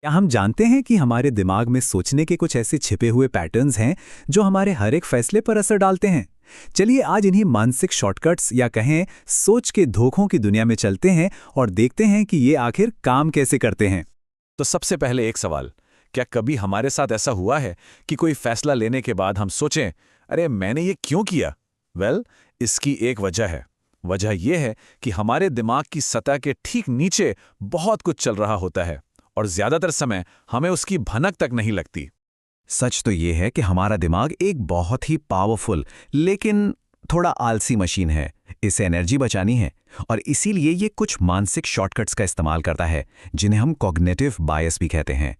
क्या हम जानते हैं कि हमारे दिमाग में सोचने के कुछ ऐसे छिपे हुए पैटर्न्स हैं जो हमारे हर एक फैसले पर असर डालते हैं। चलिए आज इन्हीं मानसिक शॉर्टकट्स या कहें सोच के धोखों की दुनिया में चलते हैं और देखते हैं कि ये आखिर काम कैसे करते हैं। तो सबसे पहले एक सवाल, क्या कभी हमारे साथ ऐसा हुआ है कि कोई फैसला लेने के बाद हम सोचें, अरे मैंने ये क्यों किया? इसकी एक वजह है। वजह यह है कि हमारे दिमाग की सतह के ठीक नीचे बहुत कुछ चल रहा होता है और ज्यादातर समय हमें उसकी भनक तक नहीं लगती। सच तो ये है कि हमारा दिमाग एक बहुत ही पावरफुल लेकिन थोड़ा आलसी मशीन है। इसे एनर्जी बचानी है और इसीलिए ये कुछ मानसिक शॉर्टकट्स का इस्तेमाल करता है जिन्हें हम कॉग्निटिव बायस भी कहते हैं।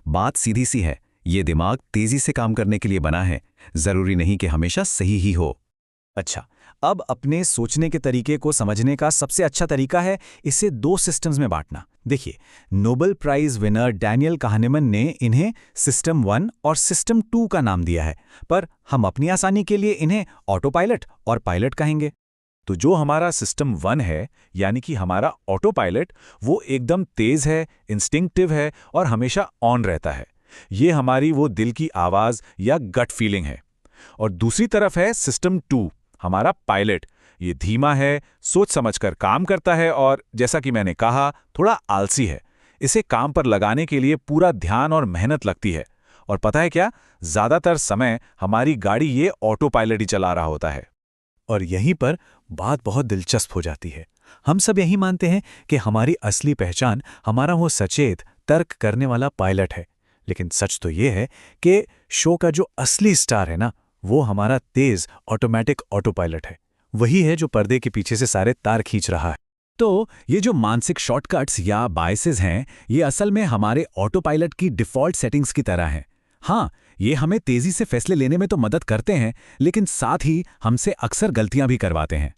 बात सीधी सी है, ये दिमाग तेजी से काम करने के लिए बना है, जरूरी नहीं कि हमेशा सही ही हो। अच्छा, अब अपने सोचने के तरीके को समझने का सबसे अच्छा तरीका है इसे दो सिस्टम्स में बांटना। देखिए, नोबेल प्राइज विनर डैनियल काहनेमन ने इन्हें सिस्टम 1 और सिस्टम 2 का नाम दिया है, पर हम अपनी आसानी के लिए इन्हें ऑटो पायलट और पायलट कहेंगे। तो जो हमारा सिस्टम 1 है, यानी कि हमारा ऑटो पायलट, वो एकदम तेज है, इंस्टिंक्टिव है और हमेशा ऑन रहता है। ये हमारी वो दिल की आवाज या गट फीलिंग है। और दूसरी तरफ है सिस्टम 2, हमारा पायलट। ये धीमा है, सोच समझकर काम करता है और जैसा कि मैंने कहा, थोड़ा आलसी है। इसे काम पर लगाने के लिए पूरा ध्यान और मेहनत लगती है। और पता है क्या, ज्यादातर समय हमारी गाड़ी ये ऑटो पायलट ही चला रहा होता है। और यहीं पर बात बहुत दिलचस्प हो जाती है। हम सब यही मानते हैं कि हमारी असली पहचान हमारा वो सचेत तर्क करने वाला पायलट है, लेकिन सच तो ये है कि शो का जो असली स्टार है ना, वो हमारा तेज ऑटोमेटिक ऑटो पायलट है। वही है जो पर्दे के पीछे से सारे तार खींच रहा है। तो ये जो मानसिक शॉर्टकट्स या बायसेस हैं, ये असल में हमारे ऑटो पायलट की डिफ़ॉल्ट सेटिंग्स की तरह हैं। हाँ, ये हमें तेजी से फैसले लेने में तो मदद करते हैं, लेकिन साथ ही हमसे अक्सर गलतियां भी करवाते हैं।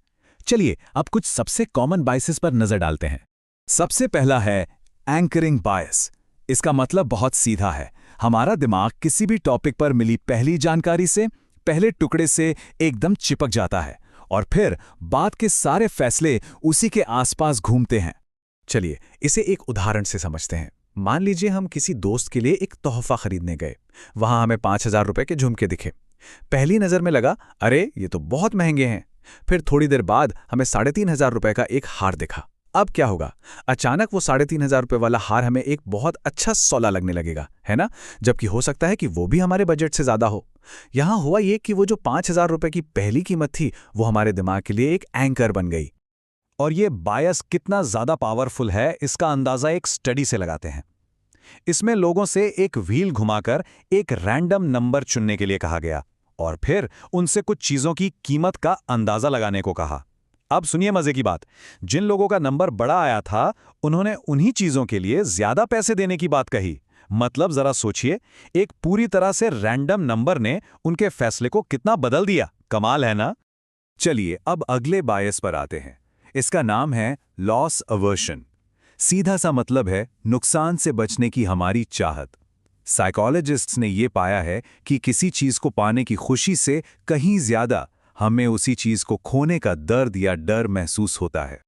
चलिए अब कुछ सबसे कॉमन बायसेस पर नजर डालते हैं। सबसे पहला है एंकरिंग बायस। इसका मतलब बहुत सीधा है। हमारा दिमाग किसी भी टॉपिक पर मिली पहली जानकारी से, पहले टुकड़े से एकदम चिपक जाता है और फिर बात के सारे फैसले उसी के आसपास घूमते हैं। चलिए इसे एक उदाहरण से समझते हैं। मान लीजिए हम किसी दोस्त के लिए एक तोहफा खरीदने गए। वहां हमें 5,000 रुपए के झुमके दिखे। पहली नजर में लगा, अरे ये तो बहुत महंगे हैं। फिर थोड़ी देर बाद हमें 3,500 रुपए का एक हार दिखा। अब क्या होगा? अचानक वो 3,500 रुपए वाला हार हमें एक बहुत अच्छा सौदा लगने लगेगा, है ना? जबकि हो सकता है कि वो भी हमारे बजट से ज्यादा हो। यहां हुआ ये कि वो जो 5,000 रुपए की पहली कीमत थी, वो हमारे दिमाग के लिए एक एंकर बन गई। और ये बायस कितना ज्यादा पावरफुल है, इसका अंदाजा एक स्टडी से लगाते हैं। इसमें लोगों से एक व्हील घुमाकर एक रैंडम नंबर चुनने के लिए कहा गया और फिर उनसे कुछ चीजों की कीमत का अंदाजा लगाने को कहा। अब सुनिए मजे की बात, जिन लोगों का नंबर बड़ा आया था, उन्होंने उन्हीं चीजों के लिए ज्यादा पैसे देने की बात कही। मतलब जरा सोचिए, एक पूरी तरह से रैंडम नंबर ने उनके फैसले को कितना बदल दिया। कमाल है ना? चलिए अब अगले बायस पर आते हैं। इसका नाम है लॉस अवर्शन। सीधा सा मतलब है नुकसान से बचने की हमारी चाहत। साइकोलॉजिस्ट्स ने ये पाया है कि किसी चीज को पाने की खुशी से कहीं ज्यादा हमें उसी चीज को खोने का दर्द या डर महसूस होता है।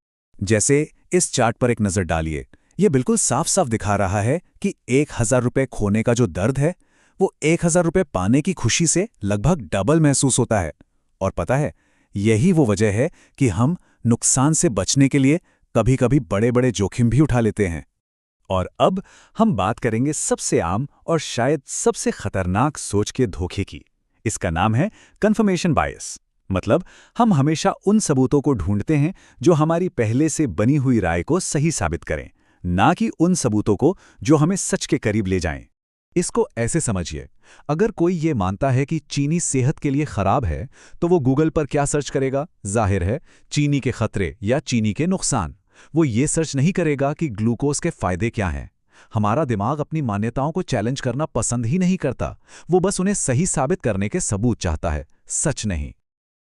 जैसे इस चार्ट पर एक नजर डालिए। यह बिल्कुल साफ साफ दिखा रहा है कि 1,000 रुपए खोने का जो दर्द है, वो 1,000 रुपए पाने की खुशी से लगभग डबल महसूस होता है। और पता है, यही वो वजह है कि हम नुकसान से बचने के लिए कभी-कभी बड़े-बड़े जोखिम भी उठा लेते हैं। और अब हम बात करेंगे सबसे आम और शायद सबसे खतरनाक सोच के धोखे की। इसका नाम है कन्फर्मेशन बायस। मतलब हम हमेशा उन सबूतों को ढूंढते हैं जो हमारी पहले से बनी हुई राय को सही साबित करें, ना कि उन सबूतों को जो हमें सच के करीब ले जाएं। इसको ऐसे समझिए, अगर कोई ये मानता है कि चीनी सेहत के लिए खराब है, तो वो गूगल पर क्या सर्च करेगा? जाहिर है, चीनी के खतरे या चीनी के नुकसान। वो ये सर्च नहीं करेगा कि ग्लूकोज के फायदे क्या हैं। हमारा दिमाग अपनी मान्यताओं को चैलेंज करना पसंद ही नहीं करता। वो बस उन्हें सही साबित करने के सबूत चाहता है, सच नहीं।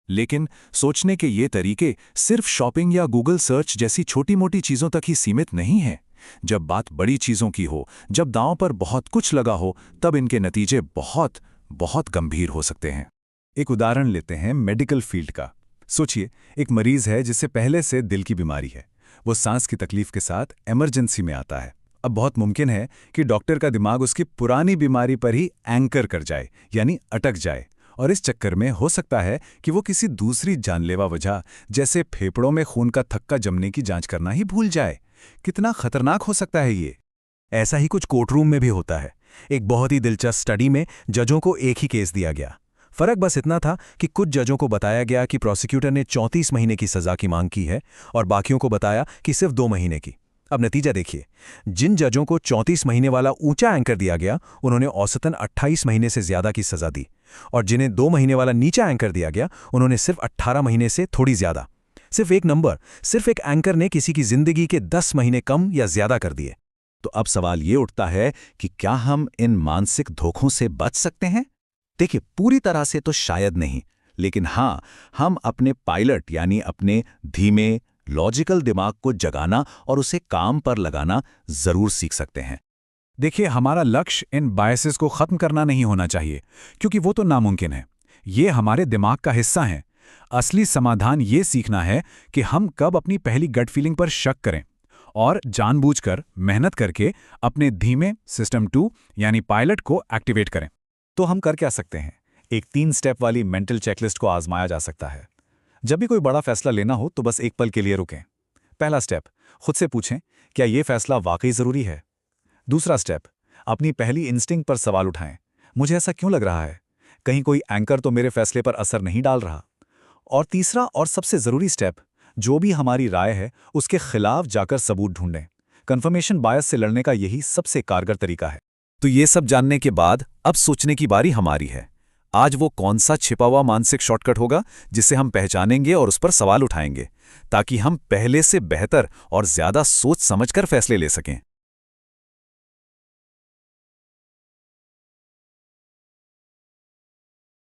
लेकिन सोचने के ये तरीके सिर्फ शॉपिंग या गूगल सर्च जैसी छोटी-मोटी चीजों तक ही सीमित नहीं हैं। जब बात बड़ी चीजों की हो, जब दांव पर बहुत कुछ लगा हो, तब इनके नतीजे बहुत बहुत गंभीर हो सकते हैं। एक उदाहरण लेते हैं मेडिकल फील्ड का। सोचिए, एक मरीज है जिसे पहले से दिल की बीमारी है। वो सांस की तकलीफ के साथ इमरजेंसी में आता है अब बहुत मुमकिन है कि डॉक्टर का दिमाग उसकी पुरानी बीमारी पर ही एंकर कर जाए, यानी अटक जाए, और इस चक्कर में हो सकता है कि वो किसी दूसरी जानलेवा वजह जैसे फेफड़ों में खून का थक्का जमने की जांच करना ही भूल जाए। कितना खतरनाक हो सकता है ये। ऐसा ही कुछ कोर्टरूम में भी होता है। एक बहुत ही दिलचस्प स्टडी में जजों को एक ही केस दिया गया। फर्क बस इतना था कि कुछ जजों को बताया गया कि प्रोसिक्यूटर ने 34 महीने की सजा की मांग की है और बाकियों को बताया कि सिर्फ 2 महीने की। अब नतीजा देखिए, जिन जजों को 34 महीने वाला ऊंचा एंकर दिया गया उन्होंने औसतन 28 महीने से ज्यादा की सजा दी, और जिन्हें 2 महीने वाला नीचा एंकर दिया गया उन्होंने सिर्फ 18 महीने से थोड़ी ज्यादा। सिर्फ एक नंबर, सिर्फ एक एंकर ने किसी की जिंदगी के 10 महीने कम या ज्यादा कर दिए। तो अब सवाल ये उठता है कि क्या हम इन मानसिक धोखों से बच सकते हैं? देखिए, पूरी तरह से तो शायद नहीं, लेकिन हाँ, हम अपने पायलट यानी अपने धीमे लॉजिकल दिमाग को जगाना और उसे काम पर लगाना जरूर सीख सकते हैं। देखिए, हमारा लक्ष्य इन बायसेस को खत्म करना नहीं होना चाहिए, क्योंकि वो तो नामुमकिन है। ये हमारे दिमाग का हिस्सा है। असली समाधान ये सीखना है कि हम कब अपनी पहली गट फीलिंग पर शक करें और जानबूझकर मेहनत करके अपने धीमे सिस्टम 2 यानी पायलट को एक्टिवेट करें। तो हम कर क्या सकते हैं? एक 3 स्टेप वाली मेंटल चेकलिस्ट को आजमाया जा सकता है। जब भी कोई बड़ा फैसला लेना हो तो बस एक पल के लिए रुकें। पहला स्टेप, खुद से पूछें, क्या ये फैसला वाकई जरूरी है? दूसरा स्टेप, अपनी पहली इंस्टिंक्ट पर सवाल उठाएं, मुझे ऐसा क्यों लग रहा है? कहीं कोई एंकर तो मेरे फैसले पर असर नहीं डाल रहा? और तीसरा और सबसे जरूरी स्टेप, जो भी हमारी राय है उसके खिलाफ जाकर सबूत ढूंढें। कंफर्मेशन बायस से लड़ने का यही सबसे कारगर तरीका है। तो ये सब जानने के बाद अब सोचने की बारी हमारी है। आज वो कौन सा छिपा हुआ मानसिक शॉर्टकट होगा जिसे हम पहचानेंगे और उस पर सवाल उठाएंगे, ताकि हम पहले से बेहतर और ज्यादा सोच समझकर फैसले ले सकें।